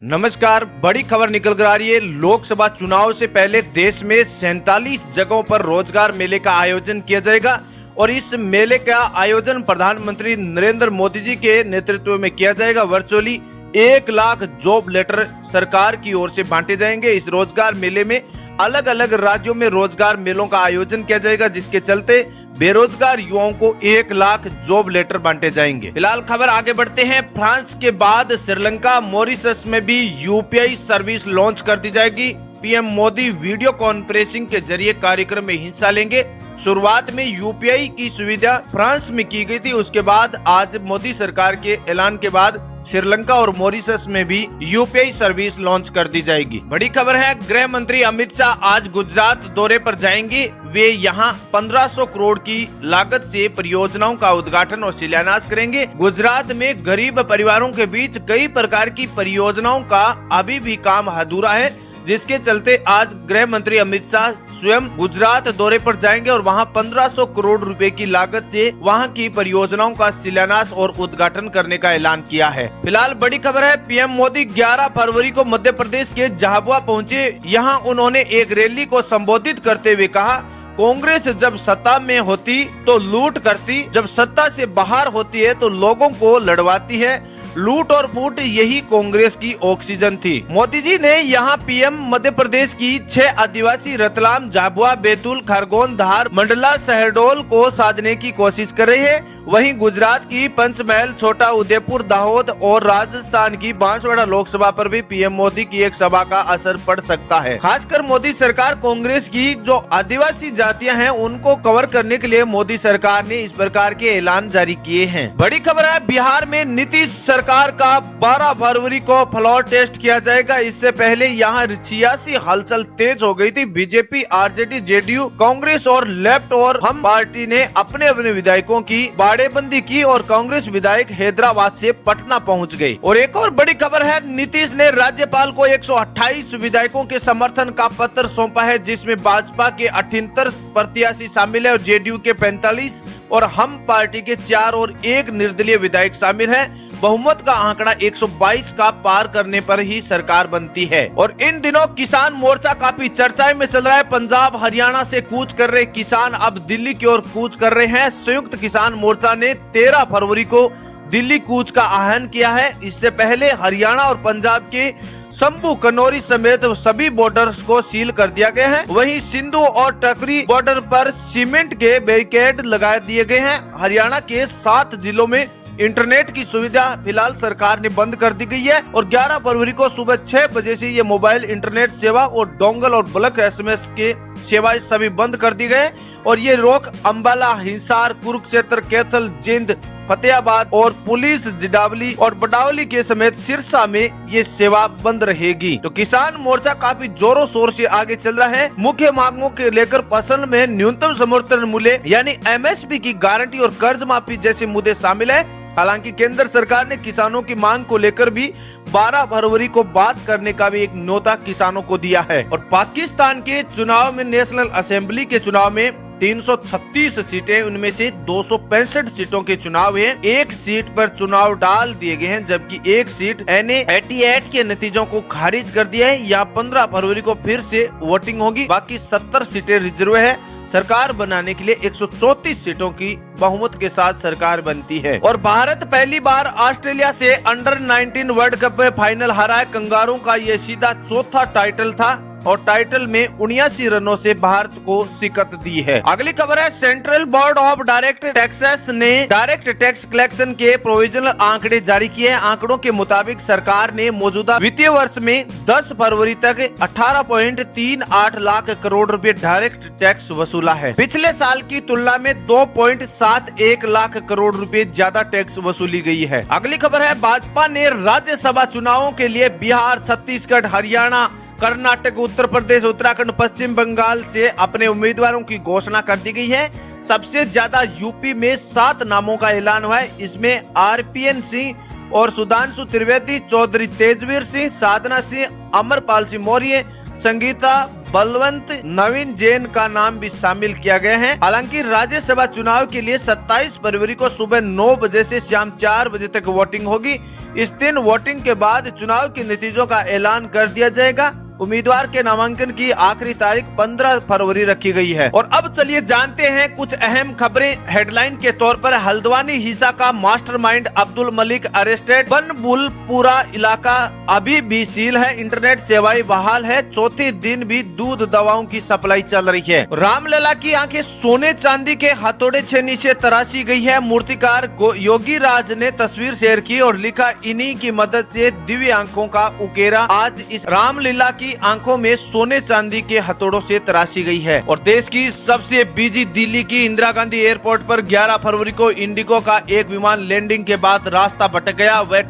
नमस्कार। बड़ी खबर निकल कर आ रही है। लोकसभा चुनाव से पहले देश में 47 जगहों पर रोजगार मेले का आयोजन किया जाएगा और इस मेले का आयोजन प्रधानमंत्री नरेंद्र मोदी जी के नेतृत्व में किया जाएगा। वर्चुअली 1 लाख जॉब लेटर सरकार की ओर से बांटे जाएंगे। इस रोजगार मेले में अलग अलग राज्यों में रोजगार मेलों का आयोजन किया जाएगा, जिसके चलते बेरोजगार युवाओं को 1 लाख जॉब लेटर बांटे जाएंगे। फिलहाल खबर आगे बढ़ते हैं। फ्रांस के बाद श्रीलंका, मॉरिशस में भी यूपीआई सर्विस लॉन्च कर दी जाएगी। पीएम मोदी वीडियो कॉन्फ्रेंसिंग के जरिए कार्यक्रम में हिस्सा लेंगे। शुरुआत में यूपीआई की सुविधा फ्रांस में की गई थी, उसके बाद आज मोदी सरकार के ऐलान के बाद श्रीलंका और मॉरिशस में भी यूपीआई सर्विस लॉन्च कर दी जाएगी। बड़ी खबर है, गृह मंत्री अमित शाह आज गुजरात दौरे पर जाएंगे। वे यहां 1500 करोड़ की लागत से परियोजनाओं का उद्घाटन और शिलान्यास करेंगे। गुजरात में गरीब परिवारों के बीच कई प्रकार की परियोजनाओं का अभी भी काम अधूरा है, जिसके चलते आज गृह मंत्री अमित शाह स्वयं गुजरात दौरे पर जाएंगे और वहां 1500 करोड़ रुपए की लागत से वहां की परियोजनाओं का शिलान्यास और उद्घाटन करने का ऐलान किया है। फिलहाल बड़ी खबर है, पीएम मोदी 11 फरवरी को मध्य प्रदेश के झाबुआ पहुंचे। यहां उन्होंने एक रैली को संबोधित करते हुए कहा, कांग्रेस जब सत्ता में होती तो लूट करती, जब सत्ता से बाहर होती है तो लोगों को लड़वाती है। लूट और फूट यही कांग्रेस की ऑक्सीजन थी। मोदी जी ने यहाँ पीएम मध्य प्रदेश की 6 आदिवासी रतलाम, झाबुआ, बैतूल, खरगोन, धार, मंडला, शहडोल को साधने की कोशिश कर रहे हैं। वहीं गुजरात की पंचमहल, छोटा उदेपुर, दाहोद और राजस्थान की बांसवाड़ा लोकसभा पर भी पीएम मोदी की एक सभा का असर पड़ सकता है। खासकर मोदी सरकार कांग्रेस की जो आदिवासी जातियां हैं उनको कवर करने के लिए मोदी सरकार ने इस प्रकार के ऐलान जारी किए हैं। बड़ी खबर है, बिहार में नीतीश सरकार का 12 फरवरी को फ्लोर टेस्ट किया जाएगा। इससे पहले यहाँ सियासी हलचल तेज हो गई थी। बीजेपी, आरजेडी, जेडीयू, कांग्रेस और लेफ्ट और हम पार्टी ने अपने अपने विधायकों की बाड़ेबंदी की और कांग्रेस विधायक हैदराबाद से पटना पहुंच गए। और एक और बड़ी खबर है, नीतीश ने राज्यपाल को 128 विधायकों के समर्थन का पत्र सौंपा है, जिसमें भाजपा के 78 प्रत्याशी शामिल है और जेडीयू के 45 और हम पार्टी के 4 और 1 निर्दलीय विधायक शामिल है। बहुमत का आंकड़ा 122 का पार करने पर ही सरकार बनती है। और इन दिनों किसान मोर्चा काफी चर्चाएं में चल रहा है। पंजाब, हरियाणा से कूच कर रहे किसान अब दिल्ली की ओर कूच कर रहे हैं। संयुक्त किसान मोर्चा ने 13 फरवरी को दिल्ली कूच का आह्वान किया है। इससे पहले हरियाणा और पंजाब के शंभू, कनौरी समेत सभी बॉर्डर्स को सील कर दिया गया है। वहीं सिंधु और टकरी बॉर्डर पर सीमेंट के बैरिकेड लगा दिए गए हैं। हरियाणा के 7 जिलों में इंटरनेट की सुविधा फिलहाल सरकार ने बंद कर दी गई है और 11 फरवरी को सुबह 6 बजे से ये मोबाइल इंटरनेट सेवा और डोंगल और बल्क एसएमएस के सेवाएं सभी बंद कर दी गए और ये रोक अंबाला, हिसार, कुरुक्षेत्र, कैथल, जिंद, फतेहाबाद और पुलिस, जिडावली और बडावली के समेत सिरसा में ये सेवा बंद रहेगी। तो किसान मोर्चा काफी जोरों शोर से आगे चल रहा है। मुख्य मांगों के लेकर फसल में न्यूनतम समर्थन मूल्य यानी एमएसपी की गारंटी और कर्ज माफी जैसे मुद्दे शामिल है। हालांकि केंद्र सरकार ने किसानों की मांग को लेकर भी 12 फरवरी को बात करने का भी एक न्योता किसानों को दिया है। और पाकिस्तान के चुनाव में नेशनल असेंबली के चुनाव में 336 सीटें, उनमें से 265 सीटों के चुनाव हैं। 1 सीट पर चुनाव डाल दिए गए हैं, जबकि 1 सीट NA-88 के नतीजों को खारिज कर दिया है। यहाँ 15 फरवरी को फिर से वोटिंग होगी। बाकी 70 सीटें रिजर्व है। सरकार बनाने के लिए 134 सीटों की बहुमत के साथ सरकार बनती है। और भारत पहली बार ऑस्ट्रेलिया से अंडर 19 वर्ल्ड कप में फाइनल हारा है। कंगारू का ये सीधा 4था टाइटल था और टाइटल में 79 रनों से भारत को शिकस्त दी है। अगली खबर है, central board of direct taxes ने डायरेक्ट टैक्स कलेक्शन के प्रोविजनल आंकड़े जारी किए हैं। आंकड़ों के मुताबिक सरकार ने मौजूदा वित्तीय वर्ष में 10 फरवरी तक 18.38 लाख करोड़ रुपए डायरेक्ट टैक्स वसूला है। पिछले साल की तुलना में 2.71 लाख करोड़ रुपए ज्यादा टैक्स वसूली गई है। अगली खबर है, भाजपा ने राज्यसभा चुनावों के लिए बिहार, छत्तीसगढ़, हरियाणा, कर्नाटक, उत्तर प्रदेश, उत्तराखंड, पश्चिम बंगाल से अपने उम्मीदवारों की घोषणा कर दी गई है। सबसे ज्यादा यूपी में 7 नामों का ऐलान हुआ है। इसमें आरपीएन सिंह और सुधांशु त्रिवेदी, चौधरी तेजवीर सिंह, साधना सिंह, अमरपाल सिंह मौर्य, संगीता बलवंत नवीन जैन का नाम भी शामिल किया गया है। हालांकि राज्यसभा चुनाव के लिए 27 फरवरी को सुबह 9 बजे से शाम 4 बजे तक वोटिंग होगी। इस दिन वोटिंग के बाद चुनाव के नतीजों का ऐलान कर दिया जाएगा। उम्मीदवार के नामांकन की आखिरी तारीख 15 फरवरी रखी गई है। और अब चलिए जानते हैं कुछ अहम खबरें। हेडलाइन के तौर पर हल्द्वानी हिंसा का मास्टरमाइंड अब्दुल मलिक अरेस्टेड। बनबुलपुरा इलाका अभी भी सील है। इंटरनेट सेवाएं बहाल है। चौथे दिन भी दूध दवाओं की सप्लाई चल रही है। रामलला की आंखें सोने चांदी के हथौड़े छेनी से तराशी गई है। मूर्तिकार योगी राज ने तस्वीर शेयर की और लिखा, इन्हीं की मदद से दिव्य आंखों का उकेरा। आज इस रामलीला की आंखों में सोने चांदी के हथौड़ों से तराशी गई है। और देश की सबसे बिजी दिल्ली की इंदिरा गांधी एयरपोर्ट पर 11 फरवरी को इंडिगो का एक विमान लैंडिंग के बाद रास्ता भटक गया। वह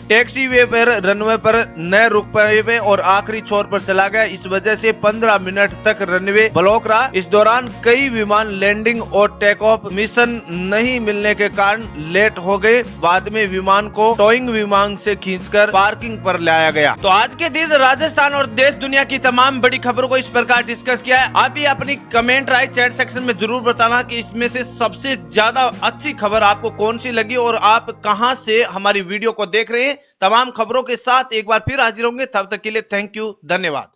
टैक्सीवे पर रनवे पर न रुक पाए और आखिरी छोर पर चला गया। इस वजह से 15 मिनट तक रनवे ब्लॉक रहा। इस दौरान कई विमान लैंडिंग और टेक ऑफ मिशन नहीं मिलने के कारण लेट हो गए। बाद में विमान को टोइंग विमान से खींचकर पार्किंग पर लाया गया। तो आज के दिन राजस्थान और देश दुनिया की तमाम बड़ी खबरों को इस प्रकार डिस्कस किया है। आप भी अपनी कमेंट राय चैट सेक्शन में जरूर बताना कि इसमें से सबसे ज्यादा अच्छी खबर आपको कौन सी लगी और आप कहां से हमारी वीडियो को देख रहे हैं। तमाम खबरों के साथ एक बार फिर हाजिर होंगे। तब तक के लिए थैंक यू, धन्यवाद।